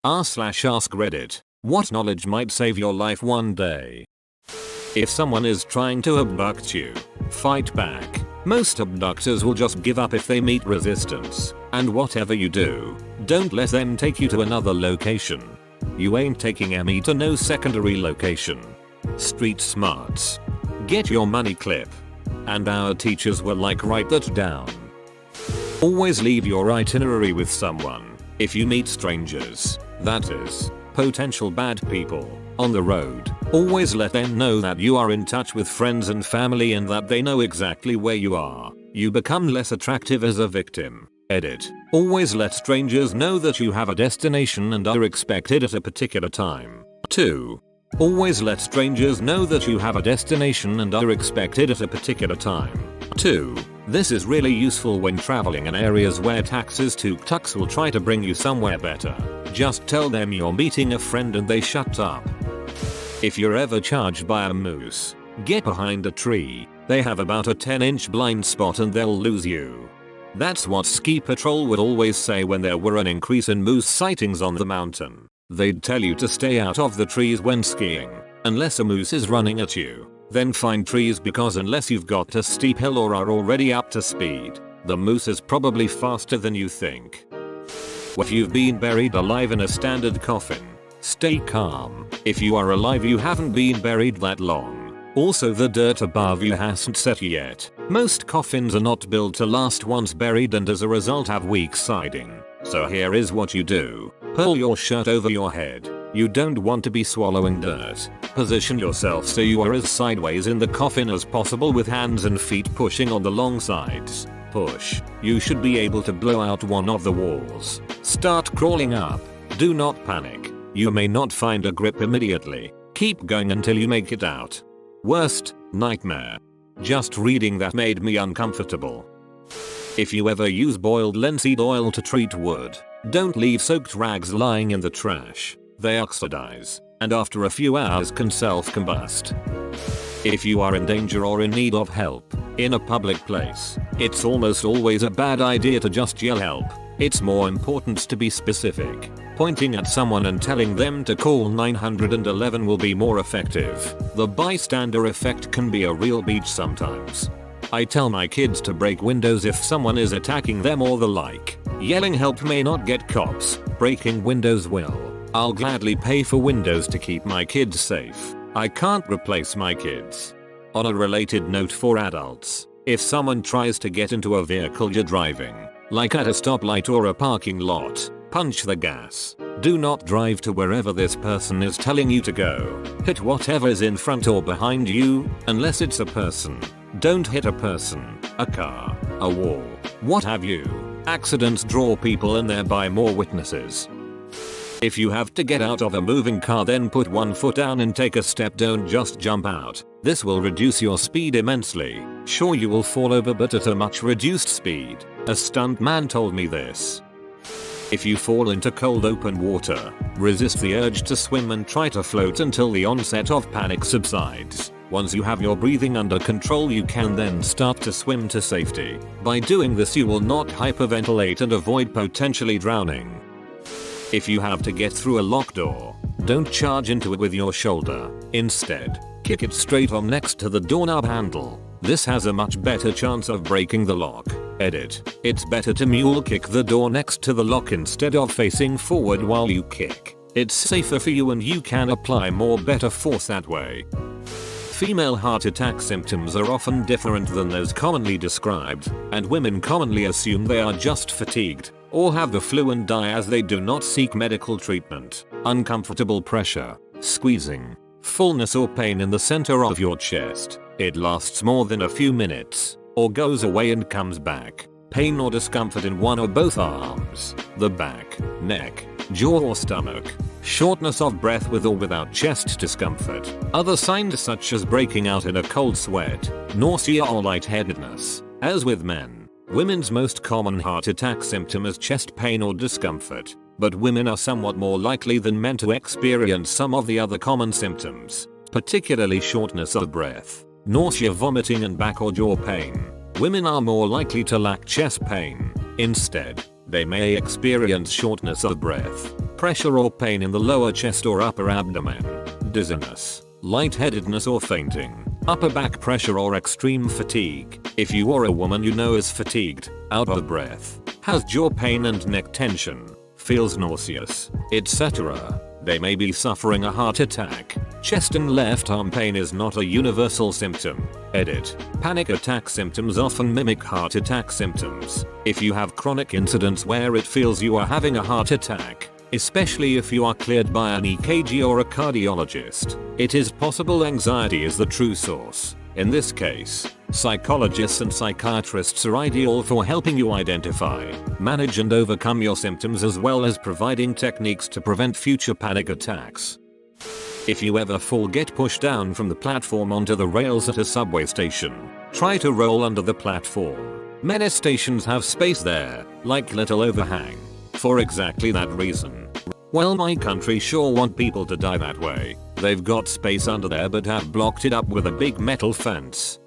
r/AskReddit. What knowledge might save your life one day? If someone is trying to abduct you, fight back. Most abductors will just give up if they meet resistance. And whatever you do, don't let them take you to another location. You ain't taking me to no secondary location. Street smarts. Get your money clip. And our teachers were like, write that down. Always leave your itinerary with someone. If you meet strangers, that is, potential bad people, on the road, always let them know that you are in touch with friends and family and that they know exactly where you are. You become less attractive as a victim. Edit. Always let strangers know that you have a destination and are expected at a particular time. 2. Always let strangers know that you have a destination and are expected at a particular time. 2. This is really useful when traveling in areas where taxis tuk-tuks will try to bring you somewhere better. Just tell them you're meeting a friend and they shut up. If you're ever charged by a moose, get behind a tree. They have about a 10-inch blind spot and they'll lose you. That's what Ski Patrol would always say when there were an increase in moose sightings on the mountain. They'd tell you to stay out of the trees when skiing, unless a moose is running at you. Then find trees, because unless you've got a steep hill or are already up to speed, the moose is probably faster than you think. If you've been buried alive in a standard coffin, stay calm. If you are alive, you haven't been buried that long. Also, the dirt above you hasn't set yet. Most coffins are not built to last once buried and as a result have weak siding. So here is what you do. Pull your shirt over your head. You don't want to be swallowing dirt. Position yourself so you are as sideways in the coffin as possible with hands and feet pushing on the long sides. Push. You should be able to blow out one of the walls. Start crawling up. Do not panic. You may not find a grip immediately. Keep going until you make it out. Worst nightmare. Just reading that made me uncomfortable. If you ever use boiled linseed oil to treat wood, don't leave soaked rags lying in the trash. They oxidize, and after a few hours can self-combust. If you are in danger or in need of help, in a public place, it's almost always a bad idea to just yell help. It's more important to be specific. Pointing at someone and telling them to call 911 will be more effective. The bystander effect can be a real beach sometimes. I tell my kids to break windows if someone is attacking them or the like. Yelling help may not get cops, breaking windows will. I'll gladly pay for windows to keep my kids safe. I can't replace my kids. On a related note for adults, if someone tries to get into a vehicle you're driving, like at a stoplight or a parking lot, punch the gas. Do not drive to wherever this person is telling you to go. Hit whatever is in front or behind you, unless it's a person. Don't hit a person, a car, a wall, what have you. Accidents draw people and thereby more witnesses. If you have to get out of a moving car, then put one foot down and take a step, don't just jump out. This will reduce your speed immensely. Sure, you will fall over, but at a much reduced speed. A stuntman told me this. If you fall into cold open water, resist the urge to swim and try to float until the onset of panic subsides. Once you have your breathing under control, you can then start to swim to safety. By doing this, you will not hyperventilate and avoid potentially drowning. If you have to get through a locked door, don't charge into it with your shoulder. Instead, kick it straight on next to the doorknob handle. This has a much better chance of breaking the lock. Edit. It's better to mule kick the door next to the lock instead of facing forward while you kick. It's safer for you and you can apply more better force that way. Female heart attack symptoms are often different than those commonly described, and women commonly assume they are just fatigued or have the flu and die as they do not seek medical treatment. Uncomfortable pressure, squeezing, fullness or pain in the center of your chest. It lasts more than a few minutes, or goes away and comes back. Pain or discomfort in one or both arms, the back, neck, jaw or stomach. Shortness of breath with or without chest discomfort. Other signs such as breaking out in a cold sweat, nausea or lightheadedness. As with men, women's most common heart attack symptom is chest pain or discomfort, but women are somewhat more likely than men to experience some of the other common symptoms, particularly shortness of breath, nausea, vomiting and back or jaw pain. Women are more likely to lack chest pain. Instead, they may experience shortness of breath, pressure or pain in the lower chest or upper abdomen, dizziness, lightheadedness or fainting, upper back pressure or extreme fatigue. If you or a woman you know is fatigued, out of breath, has jaw pain and neck tension, feels nauseous, etc., they may be suffering a heart attack. Chest and left arm pain is not a universal symptom. Edit. Panic attack symptoms often mimic heart attack symptoms. If you have chronic incidents where it feels you are having a heart attack, especially if you are cleared by an EKG or a cardiologist, it is possible anxiety is the true source. In this case, psychologists and psychiatrists are ideal for helping you identify, manage and overcome your symptoms as well as providing techniques to prevent future panic attacks. If you ever get pushed down from the platform onto the rails at a subway station, try to roll under the platform. Many stations have space there, like little overhang, for exactly that reason. Well, my country sure want people to die that way. They've got space under there but have blocked it up with a big metal fence.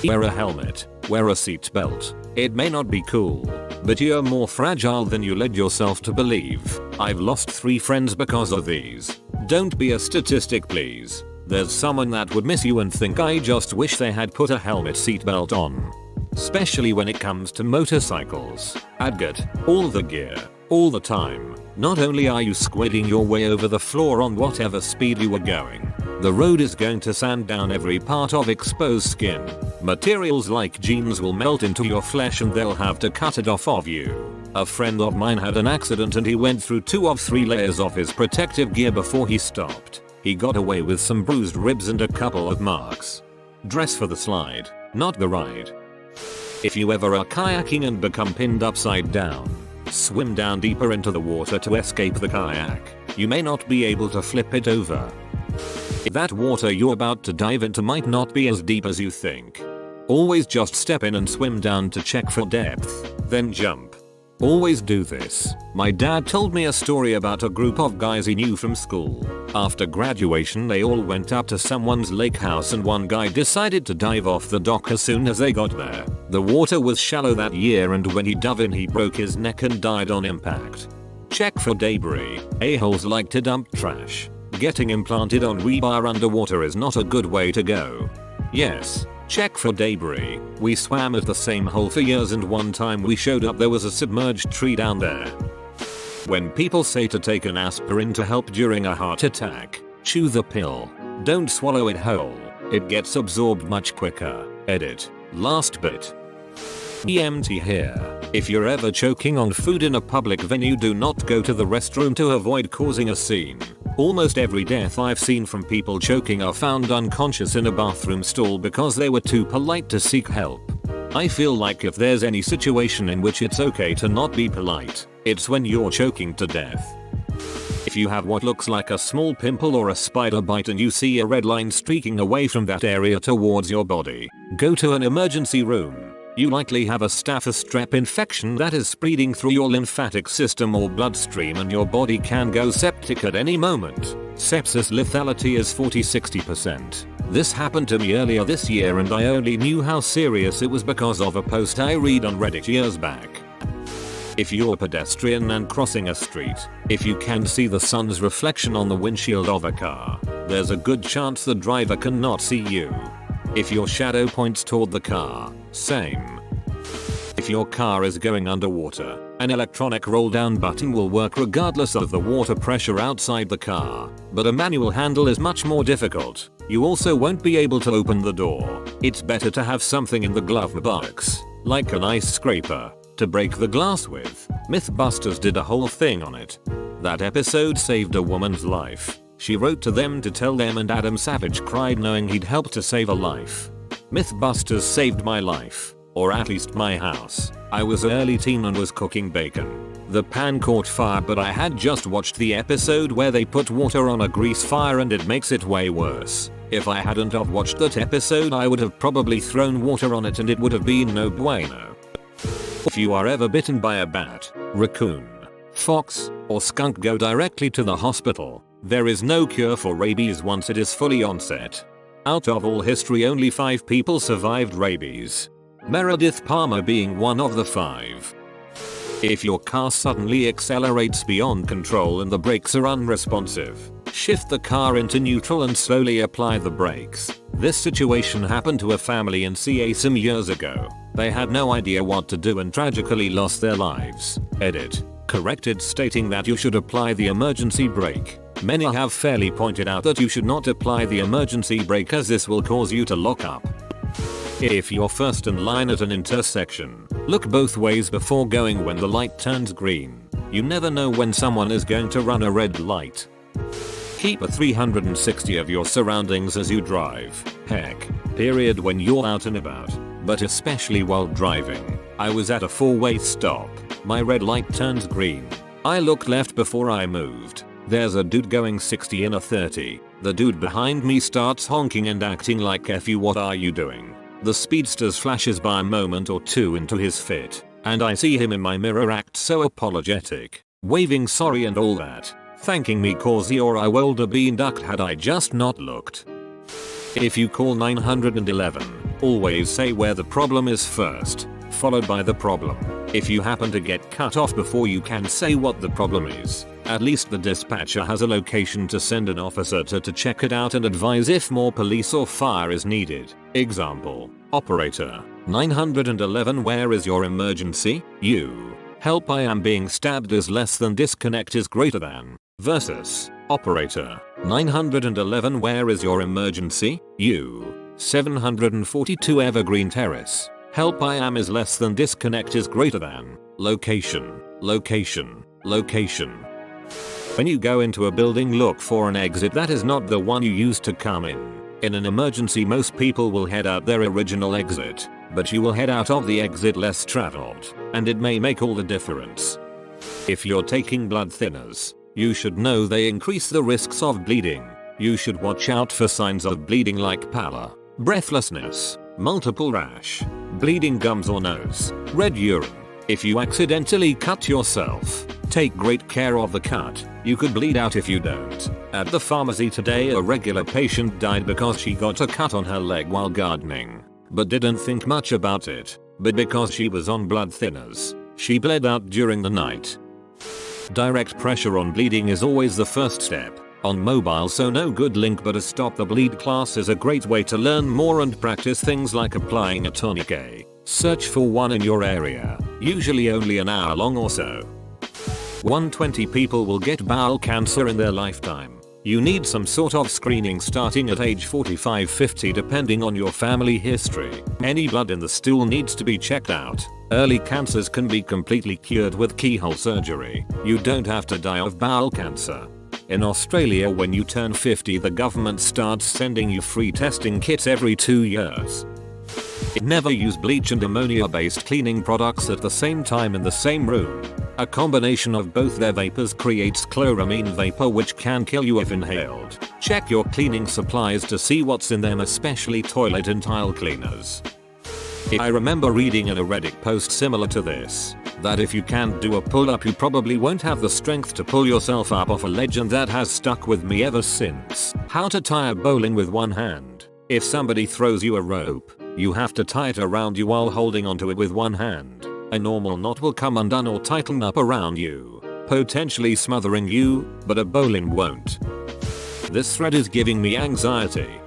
Wear a helmet, wear a seatbelt. It may not be cool, but you're more fragile than you led yourself to believe. I've lost 3 friends because of these. Don't be a statistic, please. There's someone that would miss you and think I just wish they had put a helmet seatbelt on. Especially when it comes to motorcycles. Adgot, all the gear, all the time. Not only are you squidding your way over the floor on whatever speed you were going, the road is going to sand down every part of exposed skin. Materials like jeans will melt into your flesh and they'll have to cut it off of you. A friend of mine had an accident and he went through 2 of 3 layers of his protective gear before he stopped. He got away with some bruised ribs and a couple of marks. Dress for the slide, not the ride. If you ever are kayaking and become pinned upside down, swim down deeper into the water to escape the kayak. You may not be able to flip it over. That water you're about to dive into might not be as deep as you think. Always just step in and swim down to check for depth, then jump. Always do this. My dad told me a story about a group of guys he knew from school. After graduation they all went up to someone's lake house and one guy decided to dive off the dock as soon as they got there. The water was shallow that year and when he dove in he broke his neck and died on impact. Check for debris. A-holes like to dump trash. Getting implanted on rebar underwater is not a good way to go. Yes. Check for debris. We swam at the same hole for years and one time we showed up there was a submerged tree down there. When people say to take an aspirin to help during a heart attack, chew the pill. Don't swallow it whole. It gets absorbed much quicker. Edit. Last bit. EMT here. If you're ever choking on food in a public venue, do not go to the restroom to avoid causing a scene. Almost every death I've seen from people choking are found unconscious in a bathroom stall because they were too polite to seek help. I feel like if there's any situation in which it's okay to not be polite, it's when you're choking to death. If you have what looks like a small pimple or a spider bite and you see a red line streaking away from that area towards your body, go to an emergency room. You likely have a staph strep infection that is spreading through your lymphatic system or bloodstream and your body can go septic at any moment. Sepsis lethality is 40-60%. This happened to me earlier this year and I only knew how serious it was because of a post I read on Reddit years back. If you're a pedestrian and crossing a street, if you can see the sun's reflection on the windshield of a car, there's a good chance the driver cannot see you. If your shadow points toward the car, same. If your car is going underwater, an electronic roll down button will work regardless of the water pressure outside the car, but a manual handle is much more difficult. You also won't be able to open the door. It's better to have something in the glove box, like an ice scraper, to break the glass with. Mythbusters did a whole thing on it. That episode saved a woman's life. She wrote to them to tell them and Adam Savage cried knowing he'd helped to save a life. Mythbusters saved my life. Or at least my house. I was an early teen and was cooking bacon. The pan caught fire but I had just watched the episode where they put water on a grease fire and it makes it way worse. If I hadn't have watched that episode I would have probably thrown water on it and it would have been no bueno. If you are ever bitten by a bat, raccoon, fox, or skunk, go directly to the hospital. There is no cure for rabies once it is fully onset. Out of all history only 5 people survived rabies. Meredith Palmer being one of the 5. If your car suddenly accelerates beyond control and the brakes are unresponsive, shift the car into neutral and slowly apply the brakes. This situation happened to a family in CA some years ago. They had no idea what to do and tragically lost their lives. Edit. Corrected, stating that you should apply the emergency brake. Many have fairly pointed out that you should not apply the emergency brake as this will cause you to lock up. If you're first in line at an intersection, look both ways before going when the light turns green. You never know when someone is going to run a red light. Keep a 360 of your surroundings as you drive. Heck, period, when you're out and about, but especially while driving. I was at a 4-way stop. My red light turns green. I looked left before I moved. There's a dude going 60 in a 30. The dude behind me starts honking and acting like "F you, what are you doing?" The speedster flashes by a moment or two into his fit, and I see him in my mirror act so apologetic, waving sorry and all that, thanking me cause he or I would been ducked had I just not looked. If you call 911, always say where the problem is first, followed by the problem. If you happen to get cut off before you can say what the problem is, at least the dispatcher has a location to send an officer to check it out and advise if more police or fire is needed. Example: Operator 911, where is your emergency? You. Help, I am being stabbed is less than disconnect is greater than. Versus Operator 911, where is your emergency? You. 742 Evergreen Terrace. Help, I am is less than disconnect is greater than. Location. Location. Location. When you go into a building, look for an exit that is not the one you used to come in. In an emergency, most people will head out their original exit, but you will head out of the exit less traveled, and it may make all the difference. If you're taking blood thinners, you should know they increase the risks of bleeding. You should watch out for signs of bleeding like pallor, breathlessness, multiple rash, bleeding gums or nose, red urine. If you accidentally cut yourself, take great care of the cut. You could bleed out if you don't. At the pharmacy today, a regular patient died because she got a cut on her leg while gardening, but didn't think much about it. But because she was on blood thinners, she bled out during the night. Direct pressure on bleeding is always the first step. On mobile, so no good link, but a Stop the Bleed class is a great way to learn more and practice things like applying a tourniquet. Search for one in your area, usually only an hour long or so. 120 people will get bowel cancer in their lifetime. You need some sort of screening starting at age 45-50 depending on your family history. Any blood in the stool needs to be checked out. Early cancers can be completely cured with keyhole surgery. You don't have to die of bowel cancer. In Australia, when you turn 50, the government starts sending you free testing kits every 2 years. Never use bleach and ammonia-based cleaning products at the same time in the same room. A combination of both their vapors creates chloramine vapor, which can kill you if inhaled. Check your cleaning supplies to see what's in them, especially toilet and tile cleaners. I remember reading in a Reddit post similar to this, that if you can't do a pull-up, you probably won't have the strength to pull yourself up off a ledge, and that has stuck with me ever since. How to tie a bowline with one hand. If somebody throws you a rope, you have to tie it around you while holding onto it with one hand. A normal knot will come undone or tighten up around you, potentially smothering you, but a bowline won't. This thread is giving me anxiety.